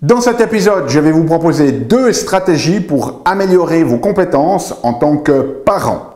Dans cet épisode, je vais vous proposer 2 stratégies pour améliorer vos compétences en tant que parent.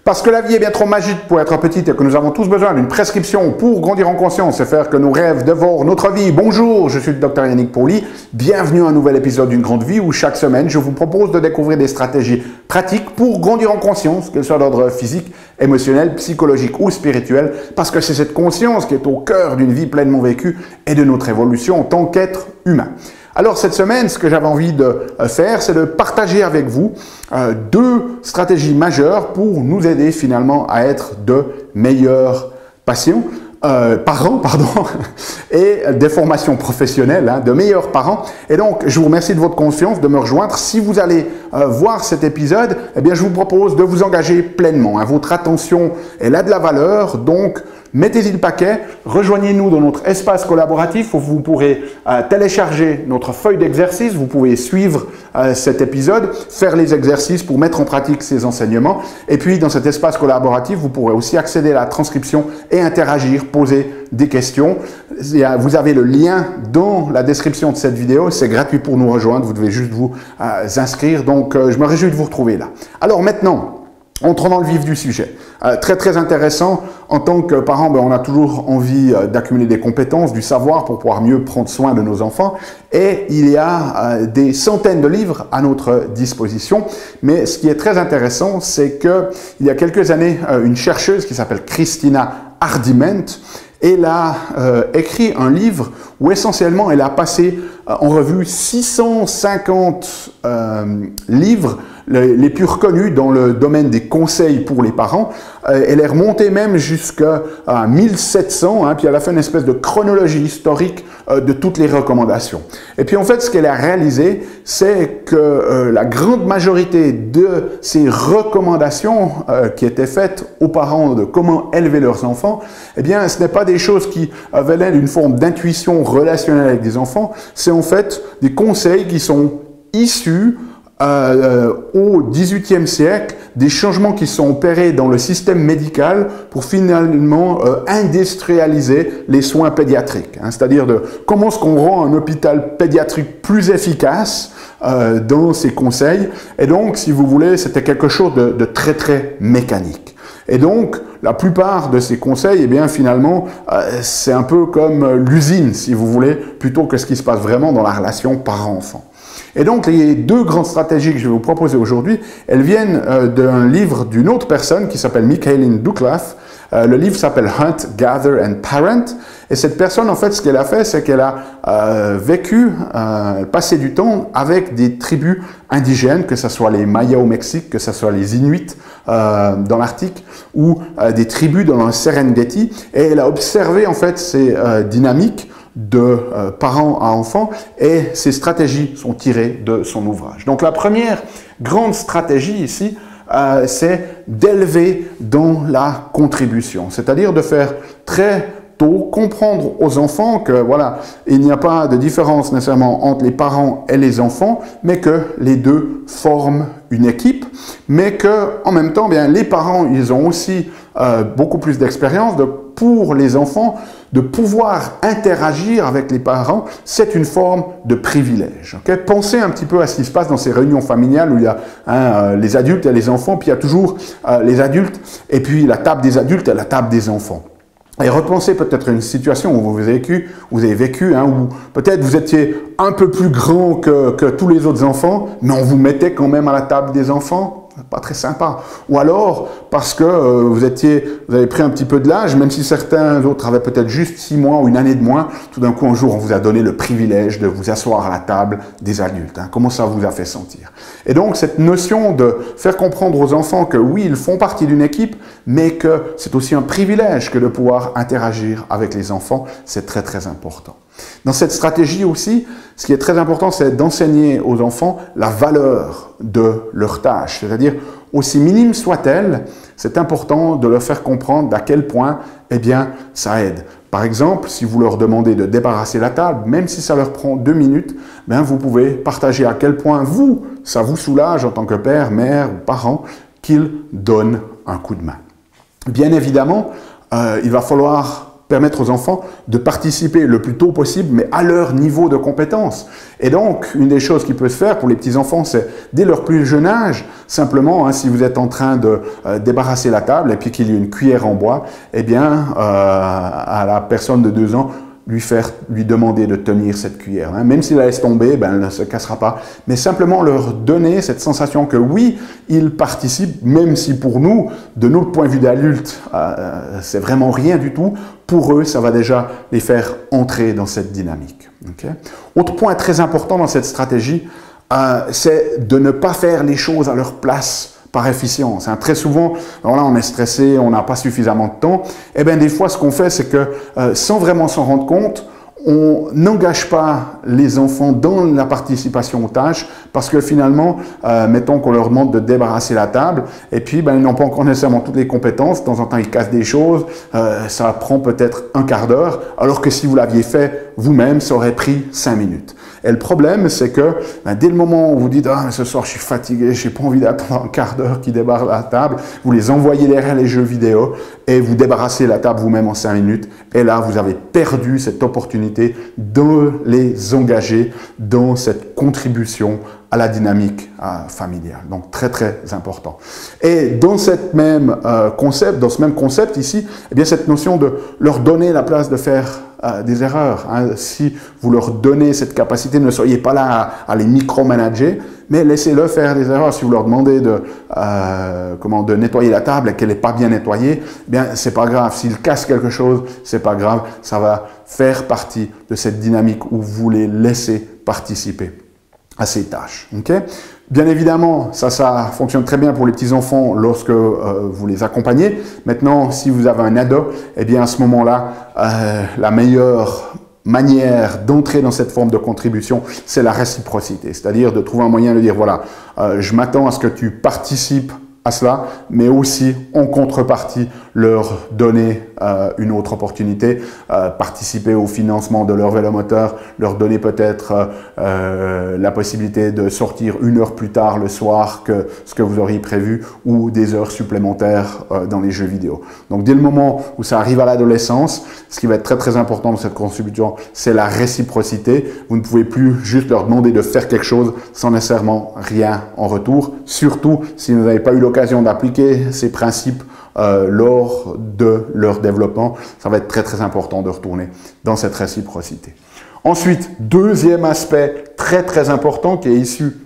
Parce que la vie est bien trop magique pour être petite et que nous avons tous besoin d'une prescription pour grandir en conscience et faire que nos rêves dévorent notre vie. Bonjour, je suis le Dr Yannick Pourly. Bienvenue à un nouvel épisode d'une grande vie où chaque semaine, je vous propose de découvrir des stratégies pratiques pour grandir en conscience, qu'elles soient d'ordre physique, émotionnel, psychologique ou spirituel, parce que c'est cette conscience qui est au cœur d'une vie pleinement vécue et de notre évolution en tant qu'être humain. Alors cette semaine, ce que j'avais envie de faire, c'est de partager avec vous 2 stratégies majeures pour nous aider finalement à être de meilleurs parents, et des formations professionnelles, de meilleurs parents. Et donc, je vous remercie de votre confiance, de me rejoindre. Si vous allez voir cet épisode, eh bien, je vous propose de vous engager pleinement. Votre attention est là de la valeur, donc mettez-y le paquet, rejoignez-nous dans notre espace collaboratif où vous pourrez télécharger notre feuille d'exercice, vous pouvez suivre cet épisode, faire les exercices pour mettre en pratique ces enseignements. Et puis, dans cet espace collaboratif, vous pourrez aussi accéder à la transcription et interagir, poser des questions. Vous avez le lien dans la description de cette vidéo, c'est gratuit pour nous rejoindre, vous devez juste vous inscrire. Donc, je me réjouis de vous retrouver là. Alors maintenant, entrons dans le vif du sujet. Très intéressant. En tant que parent, on a toujours envie d'accumuler des compétences, du savoir pour pouvoir mieux prendre soin de nos enfants. Et il y a des centaines de livres à notre disposition. Mais ce qui est très intéressant, c'est qu'il y a quelques années, une chercheuse qui s'appelle Christina Hardiment, elle a écrit un livre où essentiellement elle a passé en revue 650 livres les plus reconnus dans le domaine des conseils pour les parents. Elle est remontée même jusqu'à 1700, puis elle a fait une espèce de chronologie historique de toutes les recommandations. Et puis en fait, ce qu'elle a réalisé, c'est que la grande majorité de ces recommandations qui étaient faites aux parents de comment élever leurs enfants, eh bien, ce n'est pas des choses qui venaient d'une forme d'intuition relationnelle avec des enfants, c'est en fait des conseils qui sont issus au XVIIIe siècle, des changements qui sont opérés dans le système médical pour finalement industrialiser les soins pédiatriques. C'est-à-dire de comment est-ce qu'on rend un hôpital pédiatrique plus efficace dans ses conseils. Et donc, si vous voulez, c'était quelque chose de très mécanique. Et donc, la plupart de ces conseils, eh bien, finalement, c'est un peu comme l'usine, si vous voulez, plutôt que ce qui se passe vraiment dans la relation parent-enfant. Et donc, les 2 grandes stratégies que je vais vous proposer aujourd'hui, elles viennent d'un livre d'une autre personne qui s'appelle Michaeline Doucleff. Le livre s'appelle Hunt, Gather and Parent. Et cette personne, en fait, ce qu'elle a fait, c'est qu'elle a passé du temps avec des tribus indigènes, que ce soit les Mayas au Mexique, que ce soit les Inuits dans l'Arctique, ou des tribus dans le Serengeti. Et elle a observé, en fait, ces dynamiques de parents à enfants, et ces stratégies sont tirées de son ouvrage. Donc la première grande stratégie ici, c'est d'élever dans la contribution, c'est-à-dire de faire très tôt comprendre aux enfants que voilà, il n'y a pas de différence nécessairement entre les parents et les enfants, mais que les 2 forment une équipe, mais que en même temps, bien, les parents, ils ont aussi beaucoup plus d'expérience pour les enfants de pouvoir interagir avec les parents, c'est une forme de privilège. Okay? Pensez un petit peu à ce qui se passe dans ces réunions familiales où il y a les adultes et les enfants, puis il y a toujours les adultes, et puis la table des adultes et la table des enfants. Et repensez peut-être à une situation où vous avez vécu, où peut-être vous étiez un peu plus grand que tous les autres enfants, mais on vous mettait quand même à la table des enfants. Pas très sympa. Ou alors, parce que vous avez pris un petit peu de l'âge, même si certains autres avaient peut-être juste 6 mois ou une année de moins, tout d'un coup, un jour, on vous a donné le privilège de vous asseoir à la table des adultes. Comment ça vous a fait sentir? Et donc, cette notion de faire comprendre aux enfants que oui, ils font partie d'une équipe, mais que c'est aussi un privilège que de pouvoir interagir avec les enfants. C'est très très important. Dans cette stratégie aussi, ce qui est très important, c'est d'enseigner aux enfants la valeur de leur tâche. C'est-à-dire, aussi minime soit-elle, c'est important de leur faire comprendre à quel point, eh bien, ça aide. Par exemple, si vous leur demandez de débarrasser la table, même si ça leur prend 2 minutes, ben vous pouvez partager à quel point ça vous soulage en tant que père, mère ou parent, qu'ils donnent un coup de main. Bien évidemment, il va falloir permettre aux enfants de participer le plus tôt possible, mais à leur niveau de compétence. Et donc, une des choses qui peut se faire pour les petits-enfants, c'est dès leur plus jeune âge, simplement, si vous êtes en train de débarrasser la table et puis qu'il y a une cuillère en bois, eh bien, à la personne de 2 ans, lui demander de tenir cette cuillère. Même s'il la laisse tomber, ben, elle ne se cassera pas. Mais simplement leur donner cette sensation que oui, ils participent, même si pour nous, de notre point de vue d'adulte, c'est vraiment rien du tout. Pour eux, ça va déjà les faire entrer dans cette dynamique. Okay? Autre point très important dans cette stratégie, c'est de ne pas faire les choses à leur place par efficience. Très souvent, voilà, on est stressé, on n'a pas suffisamment de temps. Et bien, des fois, ce qu'on fait, c'est que sans vraiment s'en rendre compte, on n'engage pas les enfants dans la participation aux tâches parce que finalement, mettons qu'on leur demande de débarrasser la table et puis ben, ils n'ont pas encore nécessairement toutes les compétences. De temps en temps, ils cassent des choses. Ça prend peut-être un quart d'heure alors que si vous l'aviez fait vous-même, ça aurait pris 5 minutes. Et le problème, c'est que ben, dès le moment où vous dites « Ah, mais ce soir, je suis fatigué, je n'ai pas envie d'attendre un quart d'heure qu'ils débarrassent la table », vous les envoyez derrière les jeux vidéo et vous débarrassez la table vous-même en 5 minutes. Et là, vous avez perdu cette opportunité de les engager dans cette contribution à la dynamique familiale. Donc, très, très important. Et dans cette même dans ce même concept ici, eh bien, cette notion de leur donner la place de faire des erreurs. Si vous leur donnez cette capacité, ne soyez pas là à les micromanager, mais laissez-le faire des erreurs. Si vous leur demandez de nettoyer la table et qu'elle n'est pas bien nettoyée, eh bien, c'est pas grave. S'ils cassent quelque chose, c'est pas grave. Ça va faire partie de cette dynamique où vous les laissez participer à ces tâches. Okay? Bien évidemment, ça fonctionne très bien pour les petits-enfants lorsque vous les accompagnez. Maintenant, si vous avez un ado, eh bien à ce moment-là, la meilleure manière d'entrer dans cette forme de contribution, c'est la réciprocité. C'est-à-dire de trouver un moyen de dire, voilà, je m'attends à ce que tu participes à cela, mais aussi en contrepartie leur donner une autre opportunité, participer au financement de leur vélomoteur, leur donner peut-être la possibilité de sortir 1 heure plus tard le soir que ce que vous auriez prévu ou des heures supplémentaires dans les jeux vidéo. Donc dès le moment où ça arrive à l'adolescence, ce qui va être très très important dans cette contribution, c'est la réciprocité. Vous ne pouvez plus juste leur demander de faire quelque chose sans nécessairement rien en retour, surtout si vous n'avez pas eu l'occasion d'appliquer ces principes lors de leur développement. Ça va être très très important de retourner dans cette réciprocité. Ensuite, deuxième aspect très très important qui est issu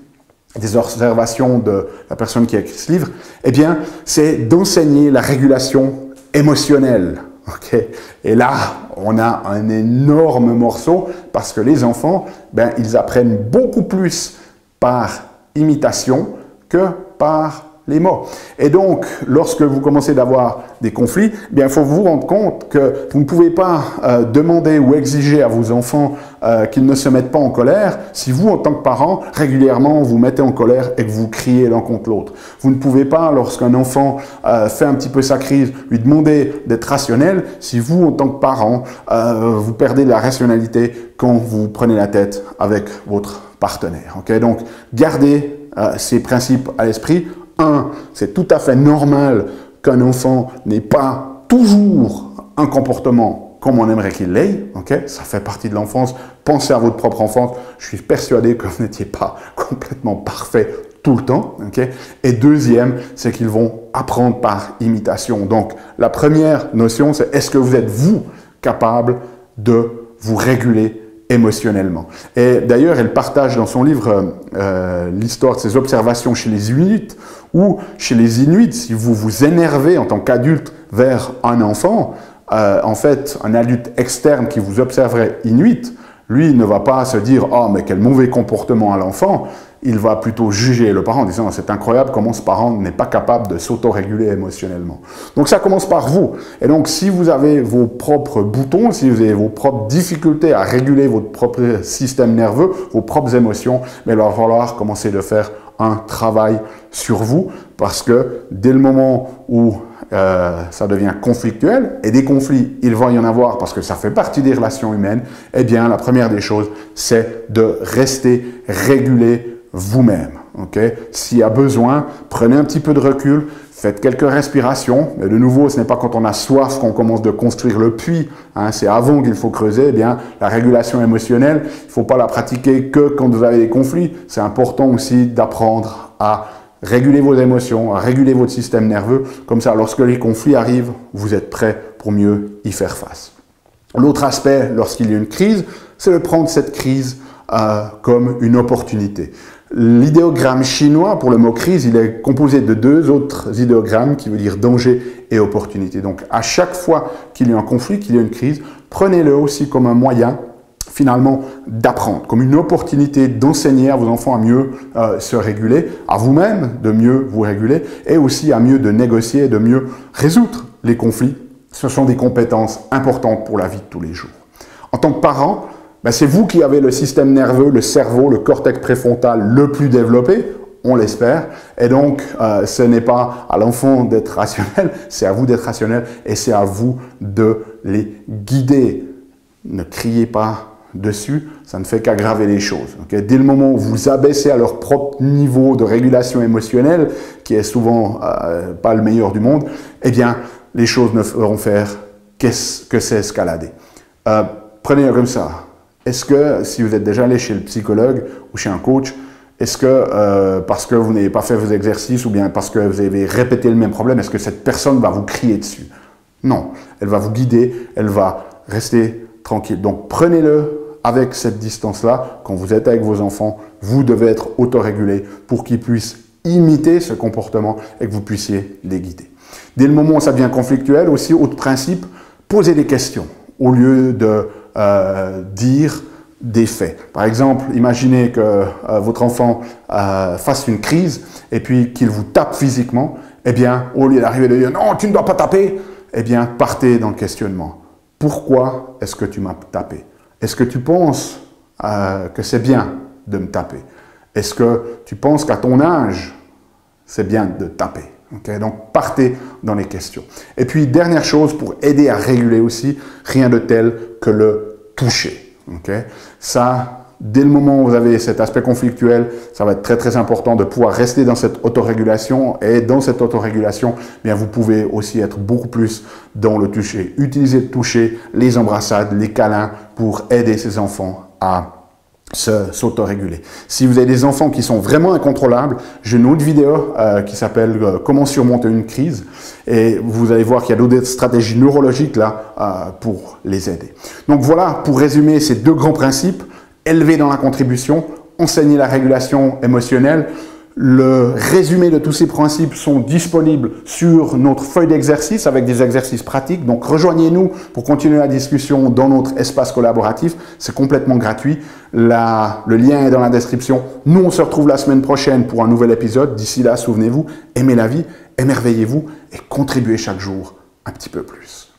des observations de la personne qui a écrit ce livre, eh bien, c'est d'enseigner la régulation émotionnelle. Okay? Et là, on a un énorme morceau parce que les enfants, ben, ils apprennent beaucoup plus par imitation que par les mots. Et donc, lorsque vous commencez d'avoir des conflits, eh bien, il faut vous rendre compte que vous ne pouvez pas demander ou exiger à vos enfants qu'ils ne se mettent pas en colère si vous, en tant que parent, régulièrement vous mettez en colère et que vous criez l'un contre l'autre. Vous ne pouvez pas, lorsqu'un enfant fait un petit peu sa crise, lui demander d'être rationnel si vous, en tant que parent, vous perdez de la rationalité quand vous prenez la tête avec votre partenaire. Okay? Donc, gardez ces principes à l'esprit. 1, c'est tout à fait normal qu'un enfant n'ait pas toujours un comportement comme on aimerait qu'il l'ait. Okay? Ça fait partie de l'enfance. Pensez à votre propre enfance. Je suis persuadé que vous n'étiez pas complètement parfait tout le temps. Okay? Et deuxième, c'est qu'ils vont apprendre par imitation. Donc, la première notion, c'est est-ce que vous êtes, vous, capable de vous réguler émotionnellement. Et d'ailleurs, elle partage dans son livre l'histoire de ses observations chez les Inuits, ou chez les Inuits, si vous vous énervez en tant qu'adulte vers un enfant, en fait, un adulte externe qui vous observerait Inuit, lui ne va pas se dire « Ah, mais quel mauvais comportement à l'enfant ». il va plutôt juger le parent en disant « c'est incroyable comment ce parent n'est pas capable de s'autoréguler émotionnellement ». Donc ça commence par vous. Et donc si vous avez vos propres boutons, si vous avez vos propres difficultés à réguler votre propre système nerveux, vos propres émotions, mais il va falloir commencer de faire un travail sur vous, parce que dès le moment où ça devient conflictuel, et des conflits, il va y en avoir parce que ça fait partie des relations humaines, eh bien, la première des choses, c'est de rester régulé vous-même. Okay? S'il y a besoin, prenez un petit peu de recul, faites quelques respirations, mais de nouveau, ce n'est pas quand on a soif qu'on commence de construire le puits, hein, c'est avant qu'il faut creuser. Eh bien, la régulation émotionnelle, il ne faut pas la pratiquer que quand vous avez des conflits, c'est important aussi d'apprendre à réguler vos émotions, à réguler votre système nerveux. Comme ça, lorsque les conflits arrivent, vous êtes prêt pour mieux y faire face. L'autre aspect, lorsqu'il y a une crise, c'est de prendre cette crise comme une opportunité. L'idéogramme chinois pour le mot crise, il est composé de deux autres idéogrammes qui veut dire danger et opportunité. Donc, à chaque fois qu'il y a un conflit, qu'il y a une crise, prenez-le aussi comme un moyen finalement d'apprendre, comme une opportunité d'enseigner à vos enfants à mieux se réguler, à vous-même de mieux vous réguler et aussi à mieux de négocier, de mieux résoudre les conflits. Ce sont des compétences importantes pour la vie de tous les jours. En tant que parent, c'est vous qui avez le système nerveux, le cerveau, le cortex préfrontal le plus développé, on l'espère. Et donc, ce n'est pas à l'enfant d'être rationnel, c'est à vous d'être rationnel et c'est à vous de les guider. Ne criez pas dessus, ça ne fait qu'aggraver les choses. Okay? Dès le moment où vous abaissez à leur propre niveau de régulation émotionnelle, qui est souvent pas le meilleur du monde, eh bien, les choses ne feront faire que s'escalader. Prenez-le comme ça. Est-ce que, si vous êtes déjà allé chez le psychologue ou chez un coach, est-ce que, parce que vous n'avez pas fait vos exercices ou bien parce que vous avez répété le même problème, est-ce que cette personne va vous crier dessus? Non, elle va vous guider, elle va rester tranquille. Donc, prenez-le avec cette distance-là. Quand vous êtes avec vos enfants, vous devez être autorégulé pour qu'ils puissent imiter ce comportement et que vous puissiez les guider. Dès le moment où ça devient conflictuel, aussi, autre principe, posez des questions au lieu de dire des faits. Par exemple, imaginez que votre enfant fasse une crise et puis qu'il vous tape physiquement. Eh bien, au lieu d'arriver de dire « Non, tu ne dois pas taper », eh bien, partez dans le questionnement. Pourquoi est-ce que tu m'as tapé? Est-ce que tu penses que c'est bien de me taper? Est-ce que tu penses qu'à ton âge, c'est bien de taper? Okay? Donc, partez dans les questions. Et puis, dernière chose pour aider à réguler aussi, rien de tel que le toucher. Okay? Ça, dès le moment où vous avez cet aspect conflictuel, ça va être très très important de pouvoir rester dans cette autorégulation. Et dans cette autorégulation, bien, vous pouvez aussi être beaucoup plus dans le toucher. Utilisez le toucher, les embrassades, les câlins pour aider ces enfants à s'autoréguler. Si vous avez des enfants qui sont vraiment incontrôlables, j'ai une autre vidéo qui s'appelle « Comment surmonter une crise » et vous allez voir qu'il y a d'autres stratégies neurologiques là pour les aider. Donc voilà, pour résumer ces deux grands principes, élever dans la contribution, enseigner la régulation émotionnelle. Le résumé de tous ces principes sont disponibles sur notre feuille d'exercice avec des exercices pratiques. Donc, rejoignez-nous pour continuer la discussion dans notre espace collaboratif. C'est complètement gratuit. Le lien est dans la description. Nous, on se retrouve la semaine prochaine pour un nouvel épisode. D'ici là, souvenez-vous, aimez la vie, émerveillez-vous et contribuez chaque jour un petit peu plus.